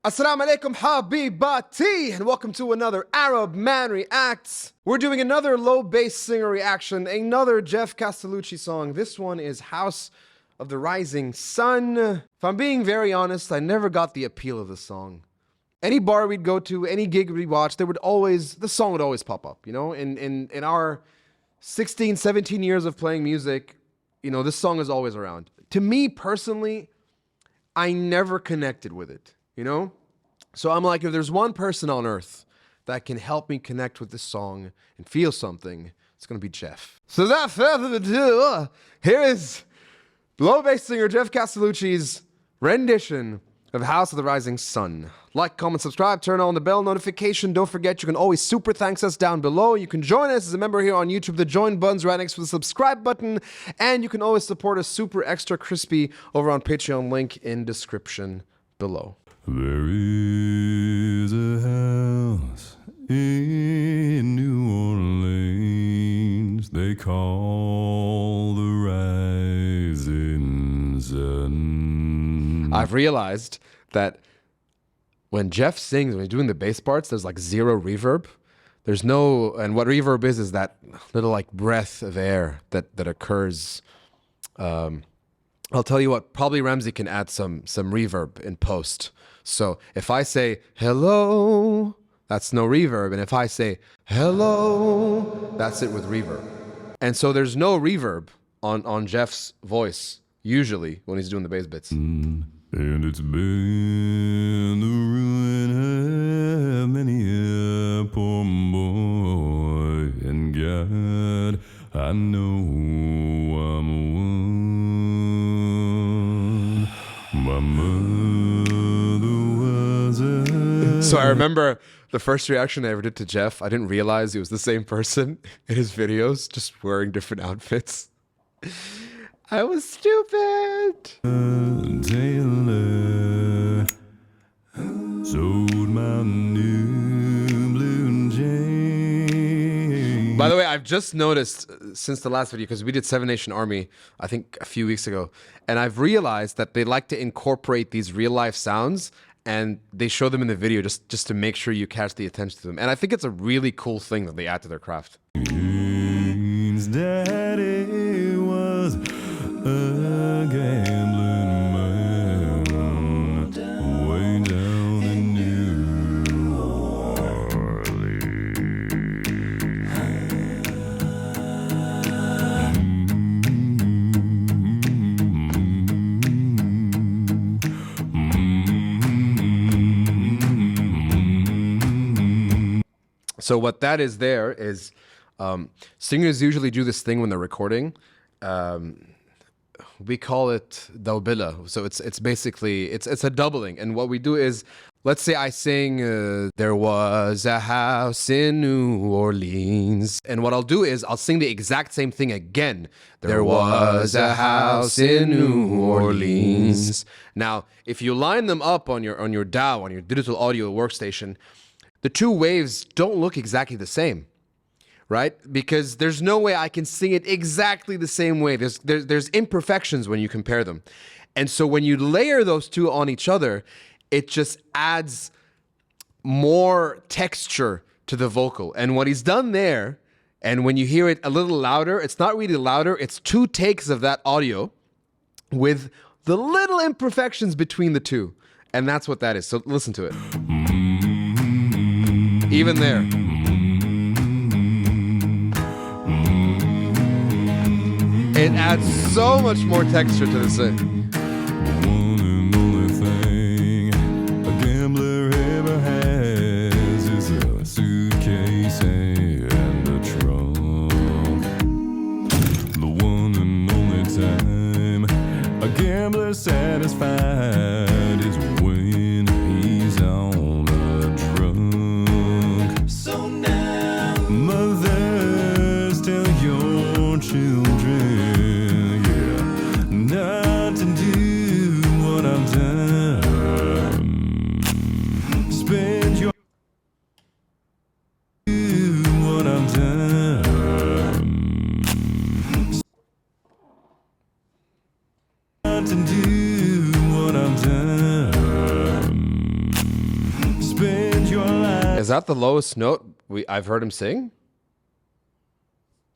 Assalamu alaikum habibati, and welcome to another Arab Man Reacts. We're doing another low bass singer reaction, another GEOFF CASTELLUCCI song. This one is House of the Rising Sun. If I'm being very honest, I never got the appeal of the song. Any bar we'd go to, any gig we'd watch, the song would always pop up, you know? In our 16, 17 years of playing music, you know, this song is always around. To me personally, I never connected with it. You know? So I'm like, if there's one person on earth that can help me connect with this song and feel something, it's gonna be GEOFF. So without further ado, here is low bass singer GEOFF CASTELLUCCI's rendition of House of the Rising Sun. Like, comment, subscribe, turn on the bell notification. Don't forget, you can always super thanks us down below. You can join us as a member here on YouTube. The join button's right next to the subscribe button. And you can always support us super extra crispy over on Patreon, link in description below. There is a house in New Orleans they call the Rising Sun. I've realized that when GEOFF sings, when he's doing the bass parts, there's like zero reverb. There's no, and what reverb is that little like breath of air that occurs. I'll tell you what, probably Ramsey can add some reverb in post. So if I say hello, that's no reverb. And if I say hello, that's it with reverb. And so there's no reverb on GEOFF's voice, usually, when he's doing the bass bits. And it's been the ruin of many a poor boy. And God, I know I'm one. My mother was a... So I remember the first reaction I ever did to GEOFF, I didn't realize he was the same person in his videos, just wearing different outfits. I was stupid. Taylor sold my new blue jeans. By the way, I've just noticed since the last video, because we did Seven Nation Army, I think a few weeks ago, and I've realized that they like to incorporate these real life sounds and they show them in the video just to make sure you catch the attention to them. And I think it's a really cool thing that they add to their craft. Daddy was a gambling man way down in New Orleans. So what that is there is singers usually do this thing when they're recording. We call it daubila. So it's basically it's a doubling. And what we do is, let's say I sing there was a house in New Orleans, and what I'll do is I'll sing the exact same thing again. There was a house in New Orleans. Now, if you line them up on your DAW, on your digital audio workstation, the two waves don't look exactly the same. Right? Because there's no way I can sing it exactly the same way. There's imperfections when you compare them. And so when you layer those two on each other, it just adds more texture to the vocal. And what he's done there, and when you hear it a little louder, it's not really louder, it's two takes of that audio with the little imperfections between the two. And that's what that is. So listen to it. Even there. It adds so much more texture to the sing. The one and only thing a gambler ever has is a suitcase and a trunk. The one and only time a gambler satisfied is when he's on a drunk. So now, mothers, tell your children not to do what I've done. Spend your do what I've done. Not to do that the lowest note I've heard him sing?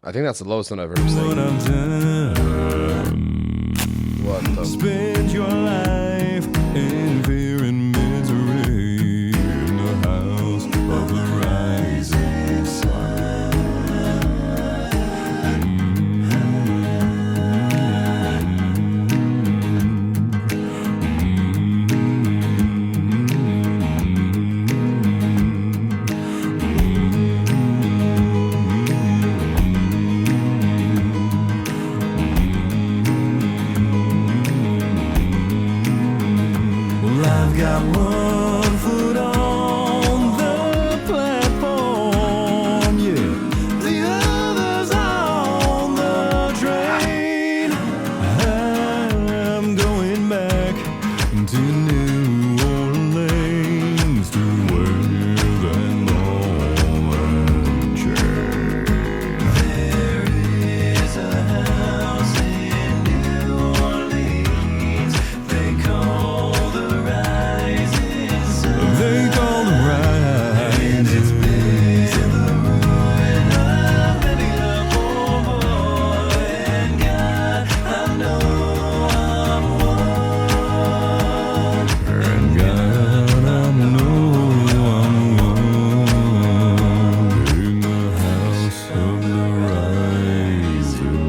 I think that's the lowest note I've heard him sing. What I've done. What the? Spend your life in fear and misery in the house of the rising sun. I've got one foot on the platform, yeah. The other's on the train. I'm going back to New Orleans to wear that ball and chain. There is a house in New Orleans they call the They call the rise. And it's been the ruin of many a poor boy. And God, I know I'm one. And God, I know I'm one. In the house of the rising sun.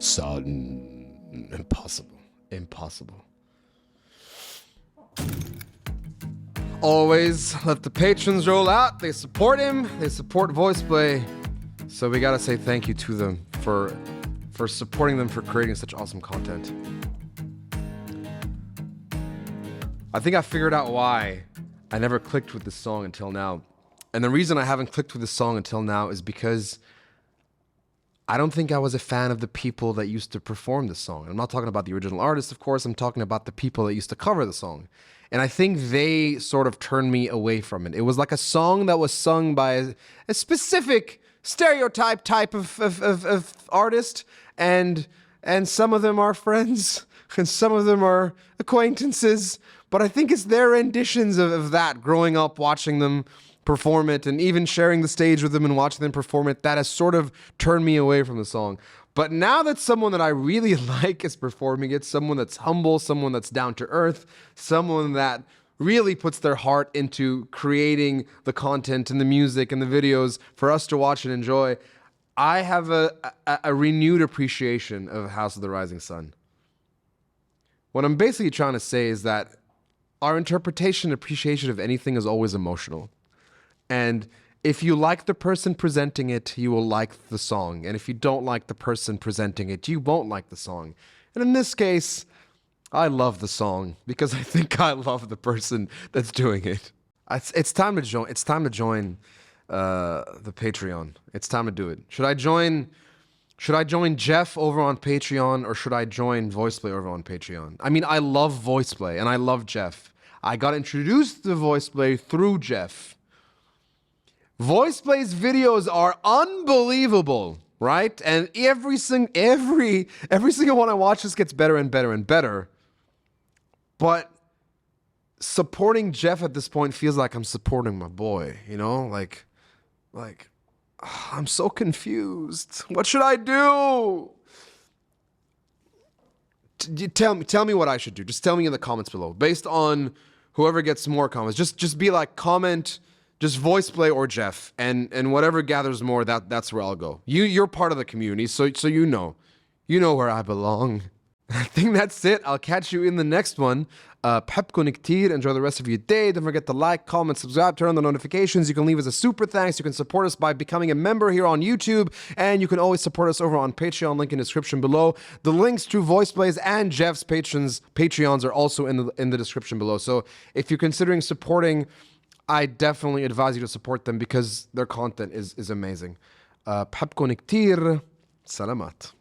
Sun. Impossible. Impossible. Always let the patrons roll out. They support him. They support VoicePlay. So we gotta say thank you to them for supporting them, for creating such awesome content. I think I figured out why I never clicked with this song until now. And the reason I haven't clicked with this song until now is because I don't think I was a fan of the people that used to perform the song. I'm not talking about the original artist, of course. I'm talking about the people that used to cover the song. And I think they sort of turned me away from it. It was like a song that was sung by a specific stereotype type of artist. And some of them are friends and some of them are acquaintances. But I think it's their renditions of that, growing up watching them perform it and even sharing the stage with them and watching them perform it, that has sort of turned me away from the song. But now that someone that I really like is performing it, someone that's humble, someone that's down to earth, someone that really puts their heart into creating the content and the music and the videos for us to watch and enjoy, I have a renewed appreciation of House of the Rising Sun. What I'm basically trying to say is that our interpretation and appreciation of anything is always emotional. And if you like the person presenting it, you will like the song. And if you don't like the person presenting it, you won't like the song. And in this case, I love the song because I think I love the person that's doing it. It's time to join. It's time to join the Patreon. It's time to do it. Should I join Jeff over on Patreon, or should I join VoicePlay over on Patreon? I mean, I love VoicePlay and I love Jeff. I got introduced to VoicePlay through Jeff. VoicePlay's videos are unbelievable, right? And every single one I watch just gets better and better and better. But supporting Jeff at this point feels like I'm supporting my boy, you know? Like I'm so confused. What should I do? Tell me what I should do. Just tell me in the comments below. Based on whoever gets more comments, just be like, comment just VoicePlay or Jeff, and whatever gathers more, that's where I'll go. You're part of the community, so you know where I belong. I think that's it. I'll catch you in the next one. بحبكن كتير. Enjoy the rest of your day. Don't forget to like, comment, subscribe, turn on the notifications. You can leave us a super thanks. You can support us by becoming a member here on YouTube, and you can always support us over on Patreon. Link in the description below. The links to VoicePlays and Jeff's Patreons are also in the description below. So if you're considering supporting, I definitely advise you to support them because their content is amazing. بحبكن كتير. سلامات.